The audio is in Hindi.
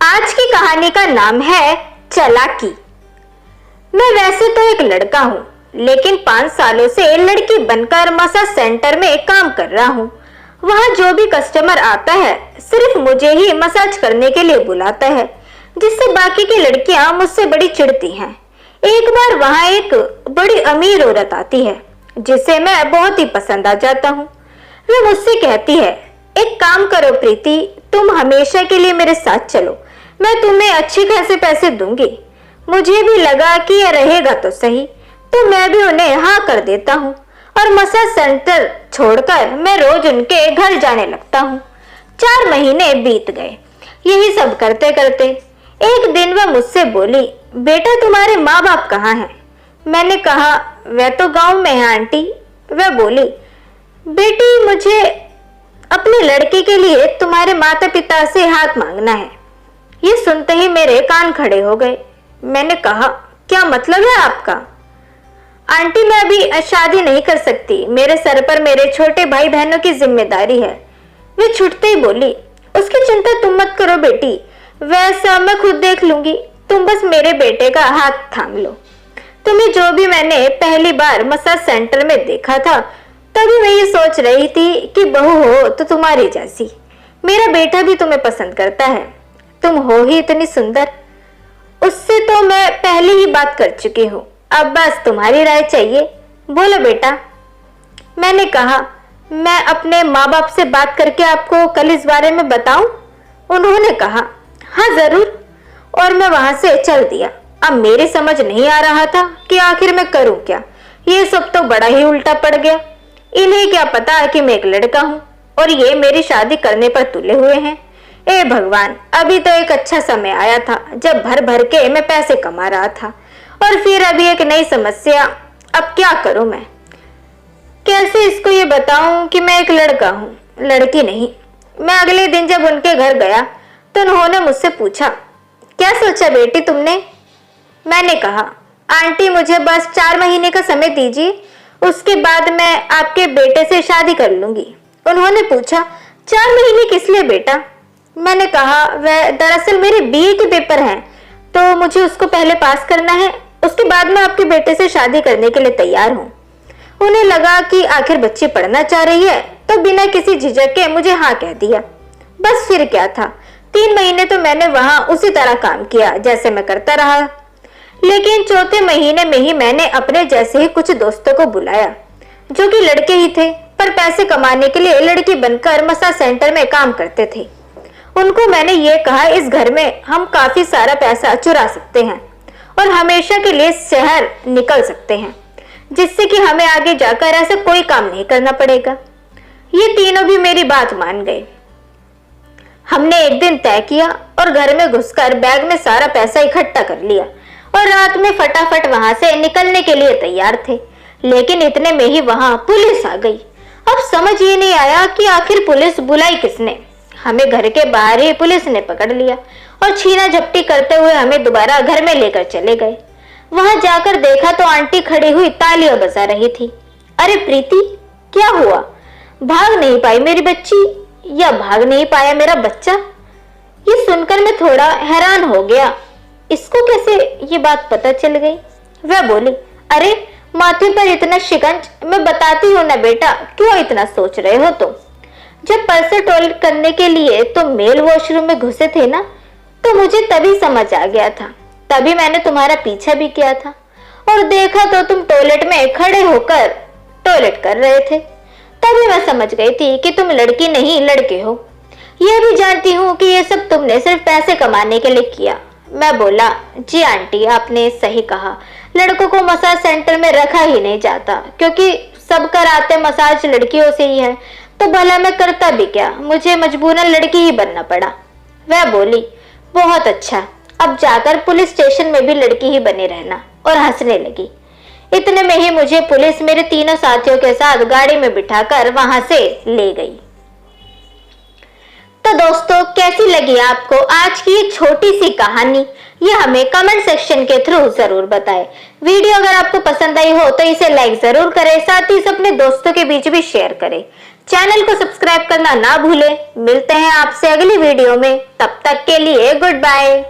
आज की कहानी का नाम है चालाकी। मैं वैसे तो एक लड़का हूँ, लेकिन 5 सालों से लड़की बनकर मसाज सेंटर में काम कर रहा हूँ। वहाँ जो भी कस्टमर आता है सिर्फ मुझे ही मसाज करने के लिए बुलाता है, जिससे बाकी की लड़कियां मुझसे बड़ी चिढ़ती हैं। एक बार वहाँ एक बड़ी अमीर औरत आती है जिसे मैं बहुत ही पसंद आ जाता हूँ। वह मुझसे कहती है, एक काम करो प्रीति, तुम हमेशा के लिए मेरे साथ चलो, मैं तुम्हें अच्छे खासे पैसे दूंगी। मुझे भी लगा कि यह रहेगा तो सही, तो मैं भी उन्हें हाँ कर देता हूँ और मसाज सेंटर छोड़कर मैं रोज उनके घर जाने लगता हूँ। 4 महीने बीत गए यही सब करते करते। एक दिन वह मुझसे बोली, बेटा तुम्हारे माँ बाप कहाँ हैं? मैंने कहा, वह तो गांव में है आंटी। वह बोली, बेटी मुझे अपने लड़के के लिए तुम्हारे माता पिता से हाथ मांगना है। ये सुनते ही मेरे कान खड़े हो गए। मैंने कहा, क्या मतलब है आपका? आंटी मैं अभी शादी नहीं कर सकती, मेरे सर पर मेरे छोटे भाई बहनों की जिम्मेदारी है। वे छुटते ही बोली, उसकी चिंता तुम मत करो बेटी, वैसा मैं खुद देख लूंगी, तुम बस मेरे बेटे का हाथ थाम लो। तुम्हें जो भी मैंने पहली बार मसाज सेंटर में देखा था, तभी मैं ये सोच रही थी कि बहू हो तो तुम्हारी जैसी। मेरा बेटा भी तुम्हें पसंद करता है, तुम हो ही इतनी सुंदर। उससे तो मैं पहले ही बात कर चुकी हूँ, अब बस तुम्हारी राय चाहिए, बोलो बेटा। मैंने कहा, मैं अपने माँ बाप से बात करके आपको कल इस बारे में बताऊं? उन्होंने कहा, हाँ जरूर, और मैं वहां से चल दिया। अब मेरी समझ नहीं आ रहा था कि आखिर मैं करूं क्या। ये सब तो बड़ा ही उल्टा पड़ गया। इन्हें क्या पता कि मैं एक लड़का हूं और ये मेरी शादी करने पर तुले हुए हैं। ए भगवान, अभी तो एक अच्छा समय आया था जब भर भर के मैं पैसे कमा रहा था, और फिर अभी एक नई समस्या। अब क्या करूं मैं? कैसे इसको ये बताऊं कि मैं एक लड़का हूं, लड़की नहीं। मैं अगले दिन जब उनके घर गया तो उन्होंने मुझसे पूछा, क्या सोचा बेटी तुमने? मैंने कहा, आंटी मुझे बस 4 महीने का समय दीजिए, उसके बाद मैं आपके बेटे से शादी कर लूंगी। उन्होंने पूछा, 4 महीने किस लिए बेटा? मैंने कहा, वह दरअसल मेरे बीए के पेपर हैं, तो मुझे उसको पहले पास करना है, उसके बाद मैं आपके बेटे से शादी करने के लिए तैयार हूँ। उन्हें लगा कि आखिर बच्ची पढ़ना चाह रही है, तो बिना किसी झिझक के मुझे हाँ कह दिया। बस फिर क्या था, 3 महीने तो मैंने वहां उसी तरह काम किया जैसे मैं करता रहा, लेकिन 4थे महीने में ही मैंने अपने जैसे ही कुछ दोस्तों को बुलाया जो कि लड़के ही थे, पर पैसे कमाने के लिए लड़की बनकर मसाज सेंटर में काम करते थे। उनको मैंने ये कहा, इस घर में हम काफी सारा पैसा चुरा सकते हैं और हमेशा के लिए शहर निकल सकते हैं, जिससे कि हमें आगे जाकर ऐसा कोई काम नहीं करना पड़ेगा। ये तीनों भी मेरी बात मान गए। हमने एक दिन तय किया और घर में घुसकर बैग में सारा पैसा इकट्ठा कर लिया और रात में फटाफट वहां से निकलने के लिए तैयार थे। लेकिन इतने में ही वहां पुलिस आ गई। अब समझ ये नहीं आया कि आखिर पुलिस बुलाई किसने। हमें घर के बाहर ही पुलिस ने पकड़ लिया और छीना झपटी करते हुए हमें दोबारा घर में लेकर चले गए। वहां जाकर देखा तो आंटी खड़ी हुई तालियां बजा रही थी। अरे प्रीति, क्या हुआ? भाग नहीं पाई मेरी बच्ची, या भाग नहीं पाया मेरा बच्चा? ये सुनकर मैं थोड़ा हैरान हो गया। इसको कैसे ये बात पता चल गई? वह बोली, अरे माथे पर इतना शिकंज, मैं बताती हूँ ना बेटा, क्यों इतना सोच रहे हो तुम? जब पर्स टॉयलेट करने के लिए तुम मेल वॉशरूम में घुसे थे ना, तो मुझे तभी समझ आ गया था। तभी मैंने तुम्हारा पीछा भी किया था और देखा तो तुम टॉयलेट में खड़े होकर टॉयलेट कर रहे थे। तभी मैं समझ गई थी कि तुम लड़की नहीं लड़के हो। यह भी जानती हूँ कि ये सब तुमने सिर्फ पैसे कमाने के लिए किया। मैं बोला, जी आंटी आपने सही कहा, लड़कों को मसाज सेंटर में रखा ही नहीं जाता, क्योंकि सब कराते मसाज लड़कियों से ही है, तो भला मैं करता भी क्या, मुझे मजबूरन लड़की ही बनना पड़ा। वह बोली, बहुत अच्छा, अब जाकर पुलिस स्टेशन में भी लड़की ही बने रहना, और हंसने लगी। इतने में ही मुझे पुलिस मेरे तीनों साथियों के साथ गाड़ी में बिठाकर वहां से ले गई। तो दोस्तों, कैसी लगी आपको आज की ये छोटी सी कहानी? ये हमें कमेंट सेक्शन के थ्रू जरूर बताएं। वीडियो अगर आपको पसंद आई हो तो इसे लाइक जरूर करें, साथ ही इसे अपने दोस्तों के बीच भी शेयर करें। चैनल को सब्सक्राइब करना ना भूलें। मिलते हैं आपसे अगली वीडियो में, तब तक के लिए गुड बाय।